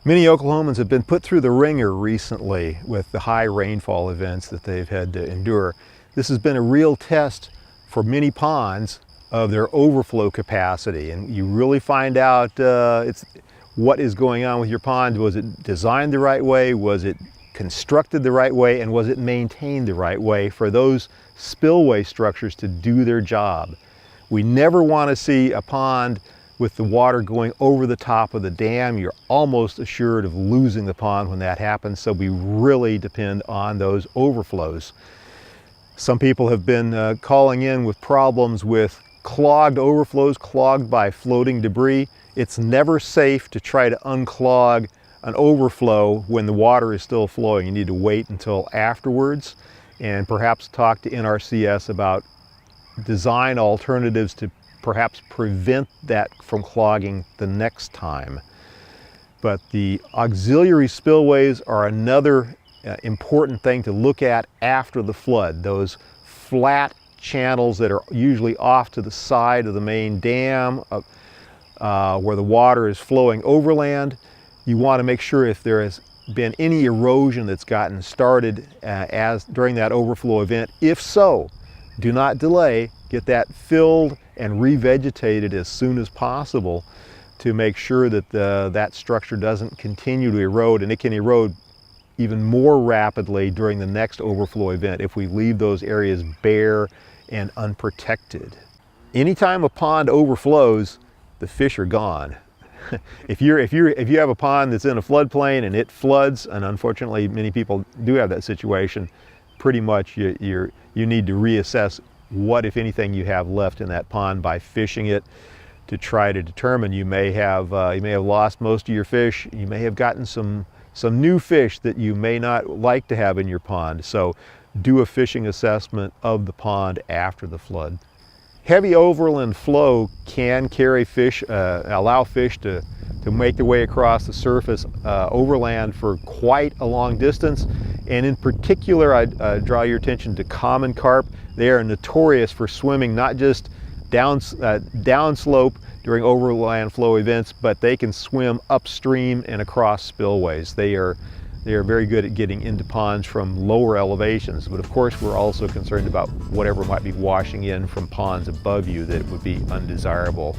Many Oklahomans have been put through the ringer recently with the high rainfall events that they've had to endure. This has been a real test for many ponds of their overflow capacity, and you really find out what is going on with your pond. Was it designed the right way? Was it constructed the right way? And was it maintained the right way for those spillway structures to do their job? We never want to see a pond with the water going over the top of the dam. You're almost assured of losing the pond when that happens, so we really depend on those overflows. Some people have been calling in with problems with clogged overflows, clogged by floating debris. It's never safe to try to unclog an overflow when the water is still flowing. You need to wait until afterwards and perhaps talk to NRCS about design alternatives to perhaps prevent that from clogging the next time. But the auxiliary spillways are another important thing to look at after the flood. Those flat channels that are usually off to the side of the main dam where the water is flowing overland. You want to make sure if there has been any erosion that's gotten started during that overflow event. If so, do not delay. Get that filled and revegetated as soon as possible to make sure that that structure doesn't continue to erode, and it can erode even more rapidly during the next overflow event if we leave those areas bare and unprotected. Anytime a pond overflows, the fish are gone. If you have a pond that's in a floodplain and it floods, and unfortunately many people do have that situation, pretty much you need to reassess what, if anything, you have left in that pond by fishing it to try to determine. You may have lost most of your fish. You may have gotten some new fish that you may not like to have in your pond. So do a fishing assessment of the pond after the flood. Heavy overland flow can carry fish, allow fish to make their way across the surface overland for quite a long distance. And in particular, I draw your attention to common carp. They are notorious for swimming not just downslope during overland flow events, but they can swim upstream and across spillways. They are very good at getting into ponds from lower elevations, but of course we're also concerned about whatever might be washing in from ponds above you that would be undesirable.